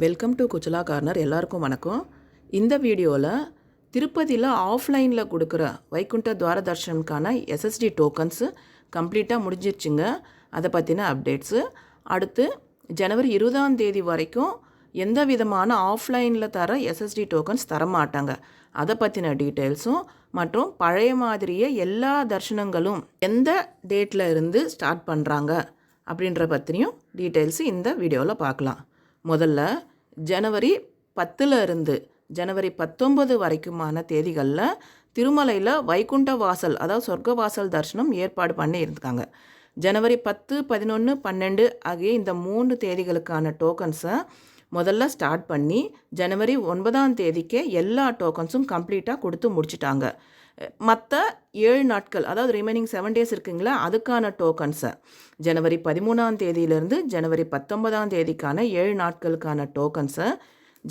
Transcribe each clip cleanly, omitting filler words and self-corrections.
Welcome to குச்சலா corner. எல்லாருக்கும் வணக்கம். இந்த வீடியோவில் திருப்பதியில் ஆஃப்லைனில் கொடுக்குற வைகுண்ட துவார தர்ஷனுக்கான எஸ்எஸ்டி டோக்கன்ஸு கம்ப்ளீட்டாக முடிஞ்சிருச்சுங்க. அதை பற்றின அப்டேட்ஸு. அடுத்து ஜனவரி 20 வரைக்கும் எந்த விதமான ஆஃப்லைனில் தர எஸ்எஸ்டி டோக்கன்ஸ் தரமாட்டாங்க. அதை பற்றின டீட்டெயில்ஸும் மற்றும் பழைய மாதிரியே எல்லா தர்ஷனங்களும் எந்த டேட்டில் இருந்து ஸ்டார்ட் பண்ணுறாங்க அப்படின்ற பற்றியும் டீட்டெயில்ஸு இந்த வீடியோவில் பார்க்கலாம். முதல்ல ஜனவரி 10 இருந்து ஜனவரி 19 வரைக்குமான தேதிகளில் திருமலையில் வைகுண்ட வாசல், அதாவது சொர்க்க வாசல் தரிசனம் ஏற்பாடு பண்ணி இருக்காங்க. ஜனவரி 10, 11, 12 ஆகிய இந்த 3 தேதிகளுக்கான டோக்கன்ஸை முதல்ல ஸ்டார்ட் பண்ணி ஜனவரி 9 எல்லா டோக்கன்ஸும் கம்ப்ளீட்டாக கொடுத்து முடிச்சிட்டாங்க. மற்ற 7 நாட்கள், அதாவது ரிமைனிங் 7 days இருக்குங்களா, அதுக்கான டோக்கன்ஸை ஜனவரி 13 ஜனவரி 19 7 நாட்களுக்கான டோக்கன்ஸை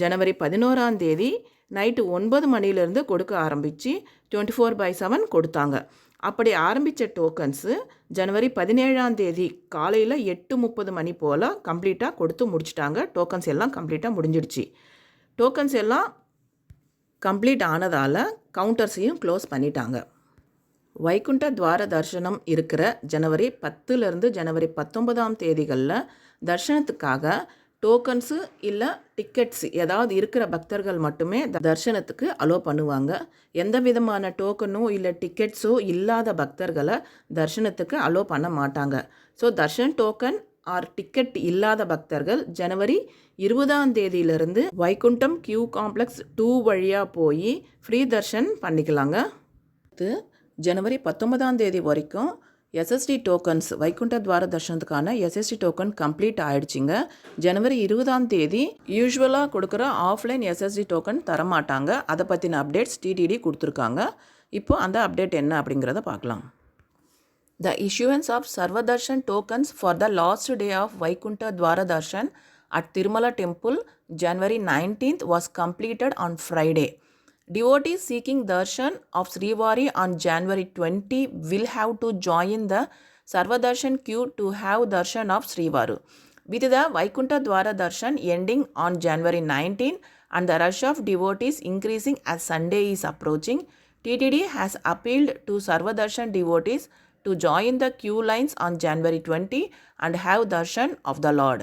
ஜனவரி 11 நைட்டு 9 மணிலேருந்து கொடுக்க ஆரம்பித்து 24/7 கொடுத்தாங்க. அப்படி ஆரம்பித்த டோக்கன்ஸு ஜனவரி 17 காலையில் 8:30 மணி போல் கம்ப்ளீட்டாக கொடுத்து முடிச்சிட்டாங்க. டோக்கன்ஸ் எல்லாம் கம்ப்ளீட்டாக முடிஞ்சிடுச்சு. டோக்கன்ஸ் எல்லாம் கம்ப்ளீட் ஆனதால் கவுண்டர்ஸையும் க்ளோஸ் பண்ணிட்டாங்க. வைகுண்ட துவார தர்ஷனம் இருக்கிற ஜனவரி 10 ஜனவரி 19 தர்ஷனத்துக்காக டோக்கன்ஸு இல்லை டிக்கெட்ஸ் ஏதாவது இருக்கிற பக்தர்கள் மட்டுமே தர்ஷனத்துக்கு அலோ பண்ணுவாங்க. எந்த விதமான டோக்கனோ இல்லை டிக்கெட்ஸோ இல்லாத பக்தர்களை தர்ஷனத்துக்கு அலோ பண்ண மாட்டாங்க. So darshan token or ticket இல்லாத பக்தர்கள் ஜனவரி 20 வைகுண்டம் கியூ காம்ப்ளெக்ஸ் 2 வழியாக போய் ஃப்ரீ தர்ஷன் பண்ணிக்கலாங்க. ஜனவரி 19 வரைக்கும் எஸ்எஸ்டி டோக்கன்ஸ் வைகுண்ட துவார தர்ஷனத்துக்கான எஸ்எஸ்டி டோக்கன் கம்ப்ளீட் ஆகிடுச்சிங்க. ஜனவரி 20 யூஸ்வலாக கொடுக்குற ஆஃப்லைன் எஸ்எஸ்டி டோக்கன் தரமாட்டாங்க. அதை பற்றின அப்டேட்ஸ் டிடிடி கொடுத்துருக்காங்க. இப்போ அந்த அப்டேட் என்ன அப்படிங்கிறத பார்க்கலாம். The issuance of Sarva Darshan tokens for the last day of Vaikunta Dwara Darshan at Tirumala Temple, January 19th was completed on Friday. Devotees seeking darshan of Srivari on January 20 will have to join the Sarva Darshan queue to have darshan of Srivaru. With the Vaikunta Dwara Darshan ending on January 19 and the rush of devotees increasing as Sunday is approaching, TTD has appealed to Sarva Darshan devotees to join the queue lines on January 20 and have darshan of the Lord.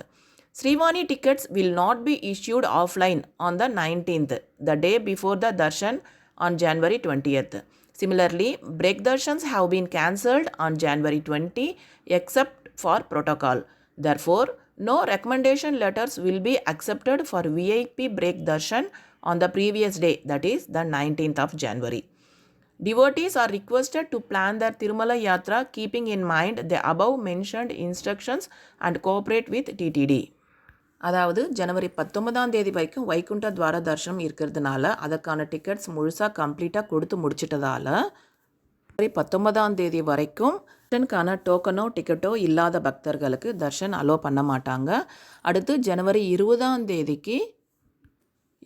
Srivani tickets will not be issued offline on the 19th, the day before the darshan on January 20th. Similarly, break darshans have been cancelled on January 20 except for protocol. Therefore, no recommendation letters will be accepted for VIP break darshan on the previous day, that is the 19th of January. Devotees are requested to plan their Tirumala Yatra keeping in mind the above mentioned instructions and cooperate with TTD. அதாவது ஜனவரி 19 வரைக்கும் வைகுண்ட துவார தர்ஷனம் இருக்கிறதுனால அதற்கான tickets முழுசாக கம்ப்ளீட்டாக கொடுத்து முடிச்சிட்டதால் ஜனவரி 19 வரைக்கும் தர்ஷனுக்கான டோக்கனோ டிக்கெட்டோ இல்லாத பக்தர்களுக்கு தர்ஷன் அலோ பண்ண மாட்டாங்க. அடுத்து ஜனவரி 20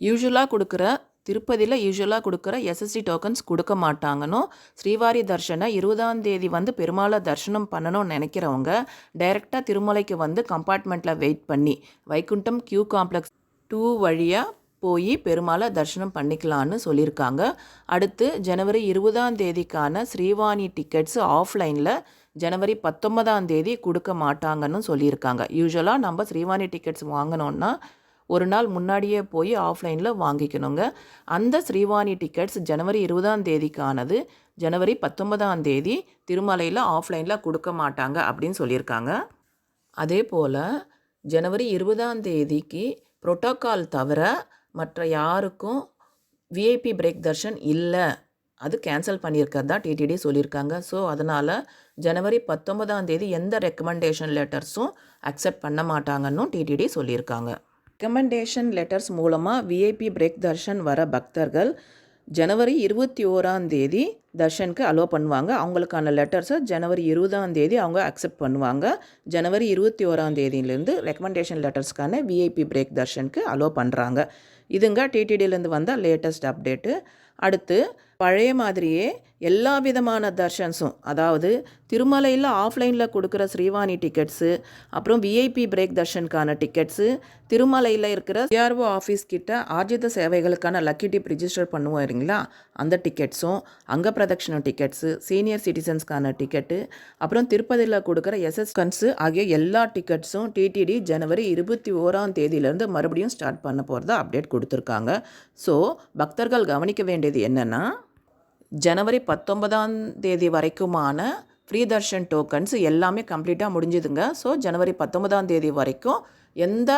யூஸ்வலாக கொடுக்குற திருப்பதியில் யூஸ்வலாக கொடுக்குற எஸ்எஸ்டி டோக்கன்ஸ் கொடுக்க மாட்டாங்கன்னு ஸ்ரீவாரி தர்ஷனை 20 பெருமாளை தர்ஷனம் பண்ணணும்னு நினைக்கிறவங்க டைரெக்டாக திருமலைக்கு கம்பார்ட்மெண்ட்டில் வெயிட் பண்ணி வைகுண்டம் கியூ காம்ப்ளெக்ஸ் 2 வழியாக போய் பெருமாளை தர்ஷனம் பண்ணிக்கலான்னு சொல்லியிருக்காங்க. அடுத்து ஜனவரி 20 ஸ்ரீவாணி டிக்கெட்ஸ் ஆஃப்லைனில் ஜனவரி 19 கொடுக்க மாட்டாங்கன்னு சொல்லியிருக்காங்க. யூஸ்வலாக நம்ம ஸ்ரீவாணி டிக்கெட்ஸ் வாங்கினோன்னா ஒரு நாள் முன்னாடியே போய் ஆஃப்லைனில் வாங்கிக்கணுங்க. அந்த ஸ்ரீவாணி டிக்கெட்ஸ் ஜனவரி 20 ஜனவரி 19 திருமலையில் ஆஃப்லைனில் கொடுக்க மாட்டாங்க அப்படின்னு சொல்லியிருக்காங்க. அதே போல் ஜனவரி 20 புரோட்டோக்கால் தவிர மற்ற யாருக்கும் விஐபி பிரேக் தர்ஷன் இல்லை, அது கேன்சல் பண்ணியிருக்கிறதா டிடிடி சொல்லியிருக்காங்க. ஸோ அதனால் ஜனவரி 19 எந்த ரெக்கமெண்டேஷன் லெட்டர்ஸும் அக்செப்ட் பண்ண மாட்டாங்கன்னு டிடிடி சொல்லியிருக்காங்க. ரெக்கமெண்டேஷன் லெட்டர்ஸ் மூலமாக விஐபி பிரேக் தர்ஷன் வர பக்தர்கள் ஜனவரி 21 தர்ஷனுக்கு அலோ பண்ணுவாங்க. அவங்களுக்கான லெட்டர்ஸை ஜனவரி 20 அவங்க அக்செப்ட் பண்ணுவாங்க. ஜனவரி 21 ரெக்கமெண்டேஷன் லெட்டர்ஸ்க்கான விஐபி பிரேக் தர்ஷனுக்கு அலோ பண்ணுறாங்க. இதுங்க டிடிடியிலேருந்து வந்த லேட்டஸ்ட் அப்டேட்டு. அடுத்து பழைய மாதிரியே எல்லா விதமான தர்ஷன்ஸும், அதாவது திருமலையில் ஆஃப்லைனில் கொடுக்குற ஸ்ரீவாணி டிக்கெட்ஸு, அப்புறம் விஐபி பிரேக் தர்ஷனுக்கான டிக்கெட்ஸு, திருமலையில் இருக்கிற சிஆர்ஓ ஆஃபீஸ் கிட்ட ஆர்ஜித சேவைகளுக்கான லக்கி டிப் ரிஜிஸ்டர் பண்ணுவோம் இல்லைங்களா, அந்த டிக்கெட்ஸும், அங்க பிரதட்சணம் டிக்கெட்ஸு, சீனியர் சிட்டிசன்ஸ்க்கான டிக்கெட்டு, அப்புறம் திருப்பதியில் கொடுக்குற எஸ்எஸ்கன்ஸு ஆகிய எல்லா டிக்கெட்ஸும் டிடிடி ஜனவரி 21 மறுபடியும் ஸ்டார்ட் பண்ண போகிறதா அப்டேட் கொடுத்துருக்காங்க. ஸோ பக்தர்கள் கவனிக்க வேண்டியது என்னென்னா, ஜனவரி 19 வரைக்குமான ஃப்ரீ தர்ஷன் டோக்கன்ஸ் எல்லாமே கம்ப்ளீட்டாக முடிஞ்சுதுங்க. ஸோ ஜனவரி 19 வரைக்கும் எந்த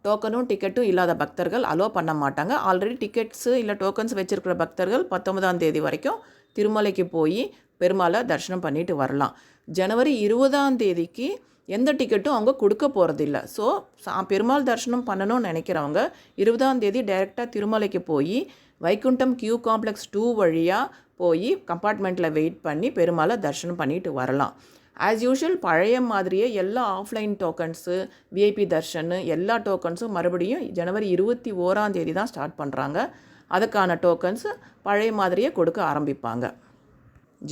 டோக்கனும் டிக்கெட்டும் இல்லாத பக்தர்கள் அலோவ் பண்ண மாட்டாங்க. ஆல்ரெடி டிக்கெட்ஸு இல்லை டோக்கன்ஸ் வச்சுருக்கிற பக்தர்கள் 19 வரைக்கும் திருமலைக்கு போய் பெருமாளை தரிசனம் பண்ணிட்டு வரலாம். ஜனவரி 20 எந்த டிக்கெட்டும் அவங்க கொடுக்க போகிறதில்ல. ஸோ பெருமாள் தரிசனம் பண்ணணும்னு நினைக்கிறவங்க 20 டைரெக்டாக திருமலைக்கு போய் வைகுண்டம் கியூ காம்ப்ளெக்ஸ் 2 வழியாக போய் கம்பார்ட்மெண்ட்டில் வெயிட் பண்ணி பெருமாளை தரிசனம் பண்ணிட்டு வரலாம். ஆஸ் யூஷுவல் பழைய மாதிரியே எல்லா ஆஃப்லைன் டோக்கன்ஸு, விஐபி தர்ஷனு எல்லா டோக்கன்ஸும் மறுபடியும் ஜனவரி 21 தான் ஸ்டார்ட் பண்ணுறாங்க. அதுக்கான டோக்கன்ஸு பழைய மாதிரியே கொடுக்க ஆரம்பிப்பாங்க.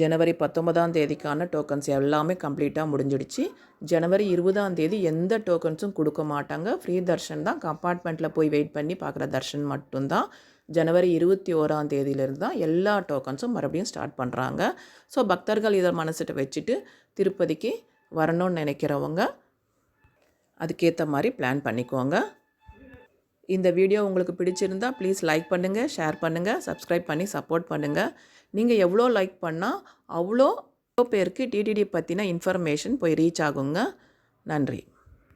ஜனவரி 19 டோக்கன்ஸ் எல்லாமே கம்ப்ளீட்டாக முடிஞ்சிடுச்சு. ஜனவரி 20 எந்த டோக்கன்ஸும் கொடுக்க மாட்டாங்க. ஃப்ரீ தர்ஷன் தான், கம்பார்ட்மெண்ட்டில் போய் வெயிட் பண்ணி பார்க்குற தர்ஷன் மட்டும்தான். ஜனவரி 21 தான் எல்லா டோக்கன்ஸும் மறுபடியும் ஸ்டார்ட் பண்ணுறாங்க. ஸோ பக்தர்கள் இதை மனசிட்ட வச்சுட்டு திருப்பதிக்கு வரணும்னு நினைக்கிறவங்க அதுக்கேற்ற மாதிரி பிளான் பண்ணிக்கோங்க. இந்த வீடியோ உங்களுக்கு பிடிச்சிருந்தா ப்ளீஸ் லைக் பண்ணுங்கள், ஷேர் பண்ணுங்கள், சப்ஸ்கிரைப் பண்ணி சப்போர்ட் பண்ணுங்கள். நீங்கள் எவ்வளோ லைக் பண்ணால் அவ்வளோ பேருக்கு டிடிடி பற்றின இன்ஃபர்மேஷன் போய் ரீச் ஆகுங்க. நன்றி.